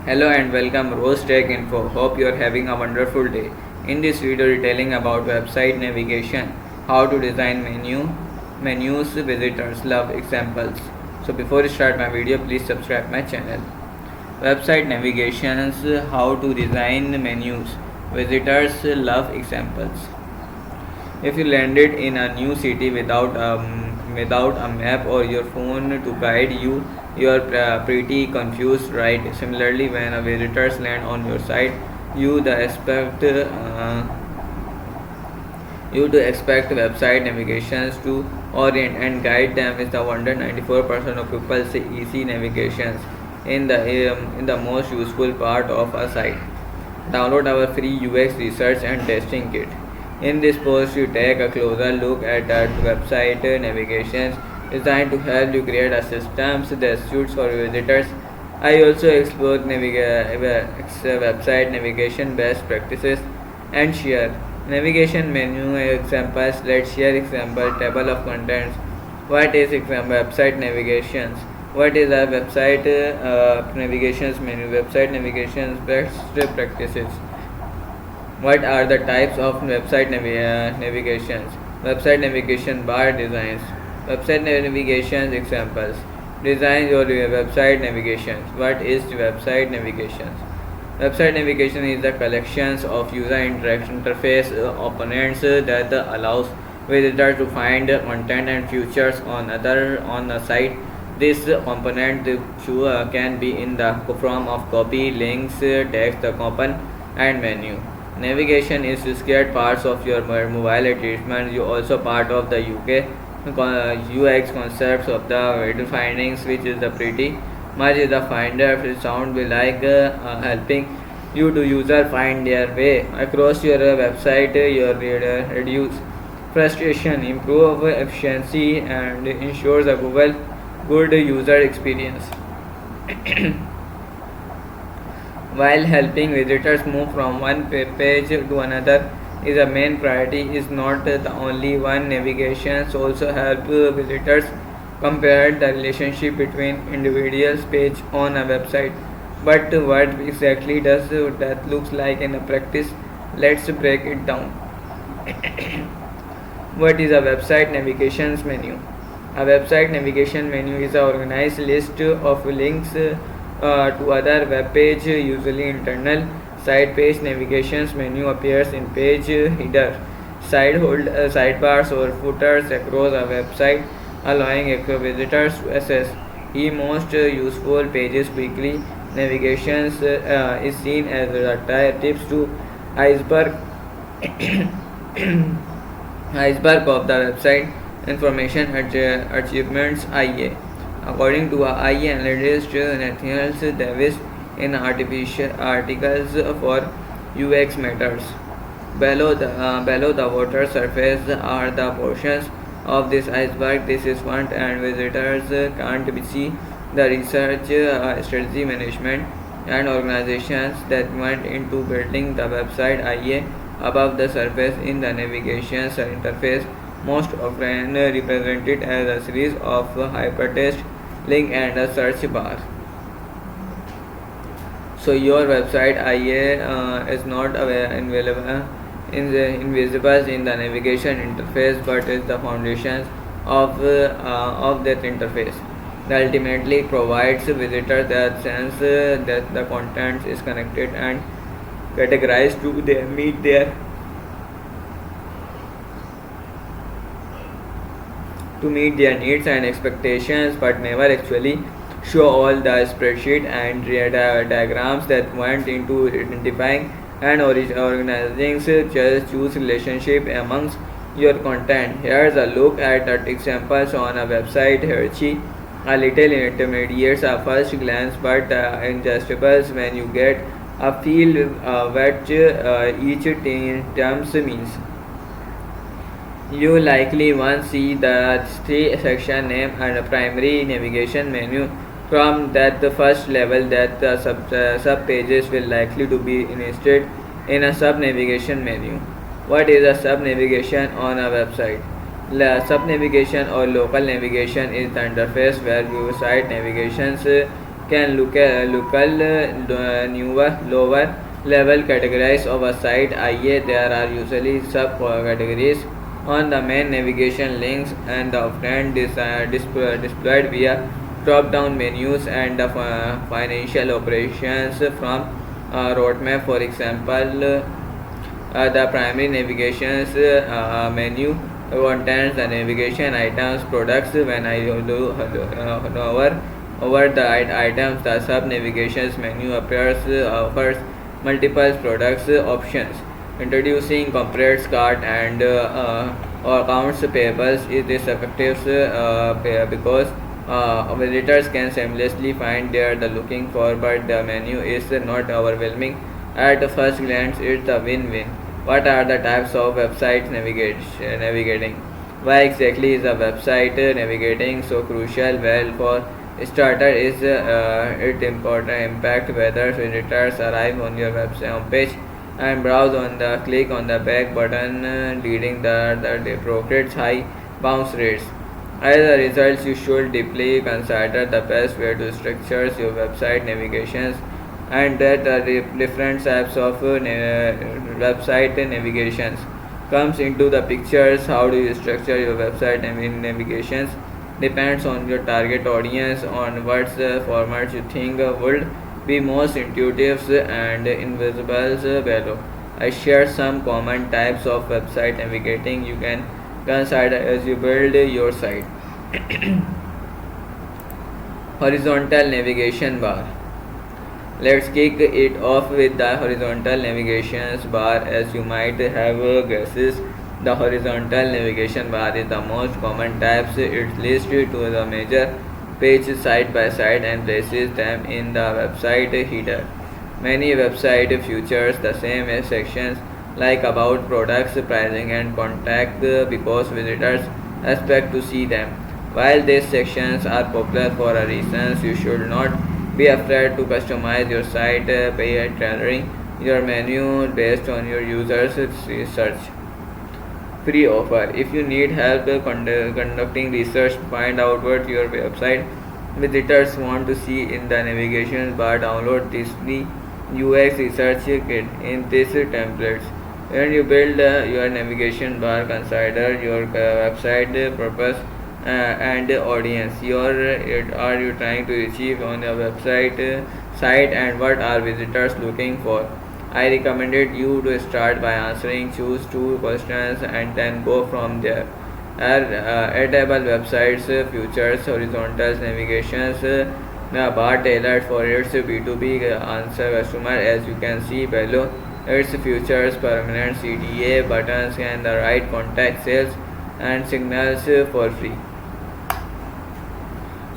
Hello and welcome Rose Tech Info. Hope you are having a wonderful day. In this video detailing about website navigation, how to design menus visitors love examples. So before I start my video, please subscribe my channel. Website navigations, how to design menus visitors love examples. If you landed in a new city without a map or your phone to guide you, you are pretty confused, right? Similarly, when a visitors land on your site, you the expect you to expect website navigations to orient and guide them. Is the wonder 94% of people say easy navigations in the most useful part of a site. Download our free UX research and testing kit. In this post, you take a closer look at the website navigations designed to help you create a system that suits for visitors. I also explore website navigation best practices and share navigation menu examples. Let's share example table of contents. What is example website navigations? What is a website navigations menu? Website navigations best practices. What are the types of website navigations? Website navigation bar designs. Website navigations examples. Design your website navigations. What is website navigations? Website navigation is the collections of user interaction interface opponents that allows visitors to find content and features on a site. This component can be in the form of copy, links, text, coupon, and menu. Navigation is scared parts of your mobile attachment. You also part of the UX concepts of the video findings, which is the pretty much is the finder. It sound be like helping you to user find their way across your website. Your reader reduce frustration, improve efficiency, and ensures a good user experience. While helping visitors move from one page to another is a main priority, is not the only one. Navigations also help visitors compare the relationship between individuals page on a website. But what exactly does that looks like in a practice? Let's break it down. What is a website navigations menu? A website navigation menu is an organized list of links to other web page, usually internal. Side page navigations menu appears in page header, sidebars or footers across a website, allowing visitors to access the most useful pages quickly. Navigations is seen as the tips to iceberg iceberg of the website information achievements IA. According to IA analyst Nathaniel Davis in artificial articles for UX Matters, below the water surface are the portions of this iceberg. This is front and visitors can't see the research, strategy management, and organizations that went into building the website. IA above the surface in the navigation interface, most often represented as a series of hypertext link and a search bar. So your website IA is not invisible in the navigation interface, but is the foundation of that interface. That ultimately provides visitors that sense that the content is connected and categorized to meet their needs and expectations, but never actually show all the spreadsheet and diagrams that went into identifying and organizing. Just choose relationship amongst your content. Here's a look at the examples on a website hierarchy. A little intermediates at first glance, but ingestibles when you get a feel what each terms means. You likely once see the three section name and a primary navigation menu. From that the first level, that the sub pages will likely to be instead in a sub navigation menu. What is a sub navigation on a website? Sub navigation or local navigation is the interface where your site navigations can local newer lower level categories of a site. आइए there are usually sub categories on the main navigation links and often displayed via drop down menus and the financial operations from roadmap. For example, the primary navigations menu contains the navigation items products. When I do hover over the items, the sub navigations menu appears offers multiple products options. Introducing complete cart and or accounts payables is this effective because visitors can seamlessly find they're looking for, but the menu is not overwhelming. At first glance, it's a win-win. What are the types of website navigating? Why exactly is a website navigating so crucial? Well, for starter, is it important impact whether visitors arrive on your website page and browse on the click on the back button, leading the appropriate high bounce rates. As a result, you should deeply consider the best way to structure your website navigations and that different types of website navigations comes into the pictures. How do you structure your website navigations depends on your target audience, on what format you think would be most intuitive and invisible below. I share some common types of website navigating you can consider as you build your site. Horizontal navigation bar. Let's kick it off with the horizontal navigation bar. As you might have guessed, the horizontal navigation bar is the most common types. It lists to the major pages side by side and places them in the website header. Many website features the same sections like about products, pricing and contact because visitors expect to see them. While these sections are popular for a reason, you should not be afraid to customize your site by tailoring your menu based on your users' research. Free offer. If you need help conducting research to find out what your website visitors want to see in the navigation bar, download this free UX research kit in these templates. When you build your navigation bar, consider your website purpose and audience. Are you trying to achieve on your website site and what are visitors looking for? I recommended you to start by choose two questions and then go from there. Airtable websites features horizontal navigations bar tailored for its B2B answer customer. As you can see below, its features permanent CTA buttons and the right contact sales and signals for free.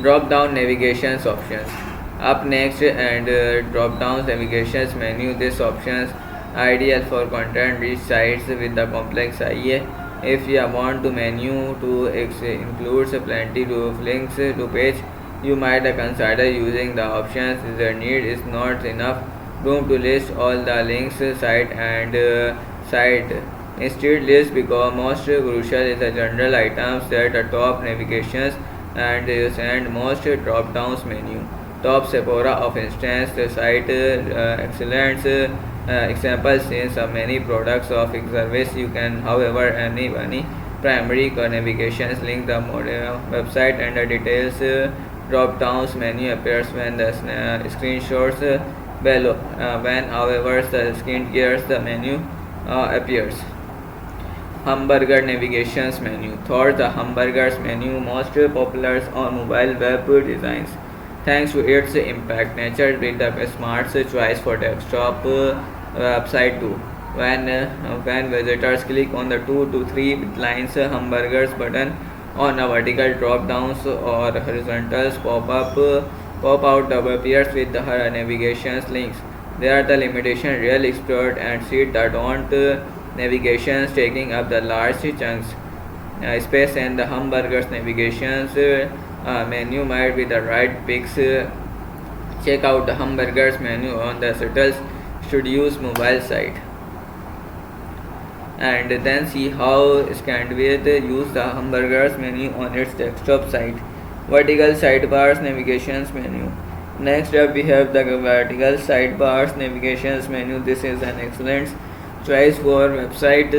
Drop down navigations options. Up next and drop down navigations menu. This options ideal for content rich sites with the complex IE. If you want to menu to includes plenty of links to page, you might consider using the options. The need is not enough room to list all the links site and site. Instead, list because most crucial is the general items that are top navigations and most drop downs menu. Top Sephora of instance the site excellent examples since many products of service you can however any primary navigations link the website and the details drop downs menu appears when the screenshots below when however the screen gears the menu appears. Hamburger navigations menu. Thought the hamburgers menu most popular on mobile web designs thanks to its impact nature with the smart choice for desktop website too. When visitors click on the 2 to 3 lines hamburgers button on a vertical drop downs or horizontals pop out appears with the navigations links. They are the limitation real expert and see that don't navigations taking up the large chunks space and the hamburgers navigations menu might be the right picks. Check out the hamburgers menu on the Settles Studios mobile site and then see how Scandinavia use the hamburgers menu on its desktop site. Vertical sidebars navigations menu. Next up we have the vertical sidebars navigations menu. This is an excellent choice for website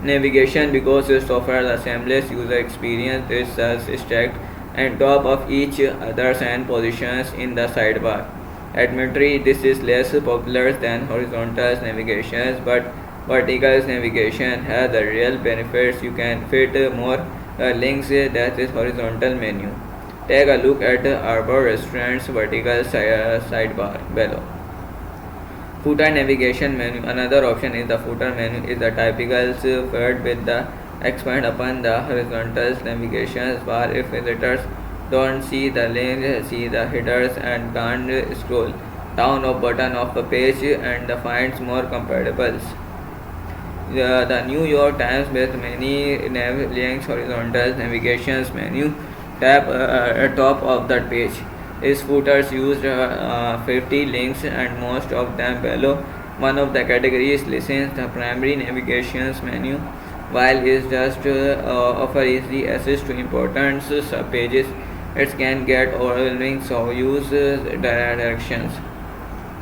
navigation because it offers a seamless user experience. This is stacked and top of each others and positions in the sidebar. Admittedly, this is less popular than horizontal navigations, but vertical navigation has the real benefits. You can fit more links that is horizontal menu. Take a look at Arbor Restaurant's vertical sidebar below. Footer navigation menu. Another option is the footer menu is the typical feed with the expand upon the horizontal navigation bar. If visitors don't see the link, see the headers and can't scroll down or button of the page and finds more compatibles. The New York Times with many links horizontal navigations menu tab at top of that page. Its footers used 50 links and most of them below. One of the categories listens the primary navigations menu while it just offer easy access to important sub pages. It can get overwhelming, so use directions.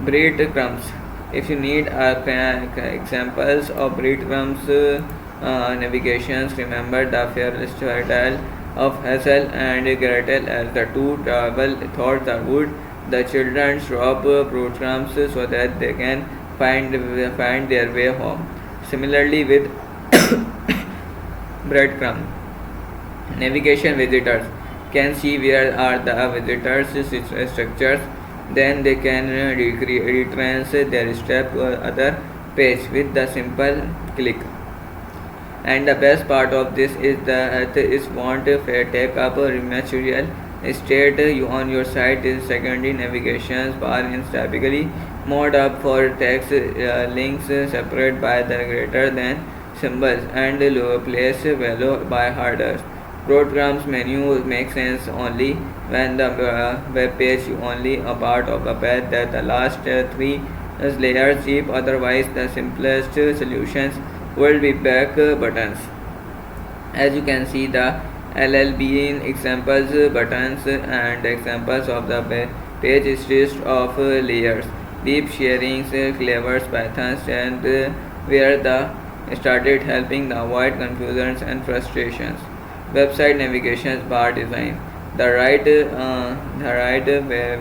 Breadcrumbs. If you need examples of breadcrumbs navigations, remember the fearless tale of Hansel and Gretel as the two travel thought the wood. The children drop breadcrumbs so that they can find their way home. Similarly, with breadcrumb navigation, visitors can see where are the visitors structures. Then they can retrace their step to other page with the simple click. And the best part of this is that it won't take up material. Instead, you on your site is secondary navigation bar is typically mode up for text links separate by the greater than symbols and lower place value by harder. Breadcrumbs menu makes sense only when the web page is only a part of a page that the last three layers deep. Otherwise, the simplest solutions will be back buttons. As you can see, the LLB in examples buttons and examples of the page is list of layers, deep sharings, clever pythons, and where the started helping the avoid confusions and frustrations. Website navigation bar design. The right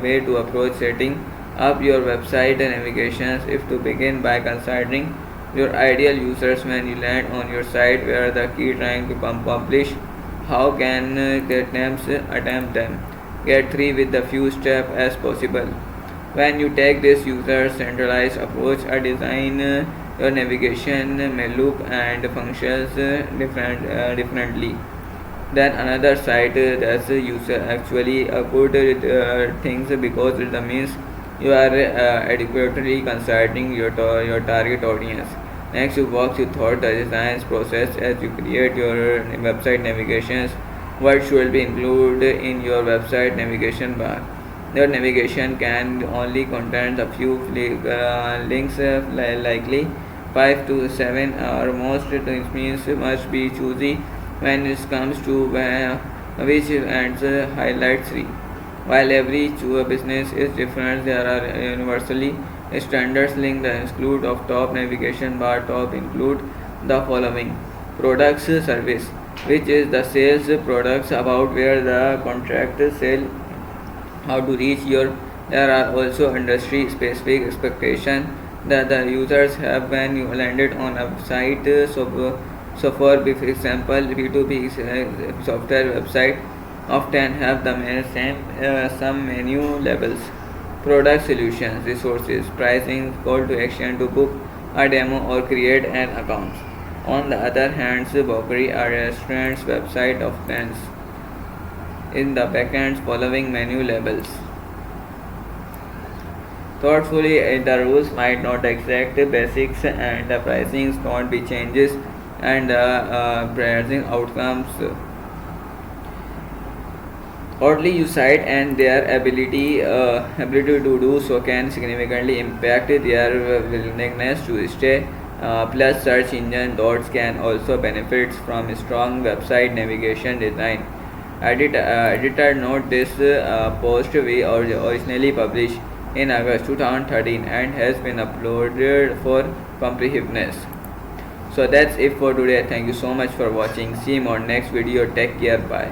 way to approach setting up your website navigations is to begin by considering your ideal users when you land on your site where the key trying to accomplish. How can attempt them? Get through with the few steps as possible. When you take this user centralized approach, a design your navigation may look and functions differently than another site that's user actually a good things because it means you are adequately considering your target audience. Next, you walk you through the design process as you create your website navigations. What should be included in your website navigation bar? Your navigation can only contain a few links, likely 5 to 7 or most. This means you must be choosy when it comes to which ends highlight 3. While every business is different, there are universally standards link the include of top navigation bar. Top include the following: products service, which is the sales products about where the contract sale, how to reach your. There are also industry specific expectations that the users have when you landed on a site. So for example, B2B software website often have the same some menu labels. Product solutions, resources, pricing, call to action to book a demo or create an account. On the other hand, bakery or restaurant's website often in the backends following menu labels. Thoughtfully, the rules might not exact basics and the pricings not be changes and pricing outcomes. Oddly, you cite and their ability to do so can significantly impact their willingness to stay. Plus, search engine dots can also benefit from strong website navigation design. Editor note: this post we originally published in August 2013 and has been uploaded for comprehensiveness. So that's it for today. Thank you so much for watching. See you on next video. Take care. Bye.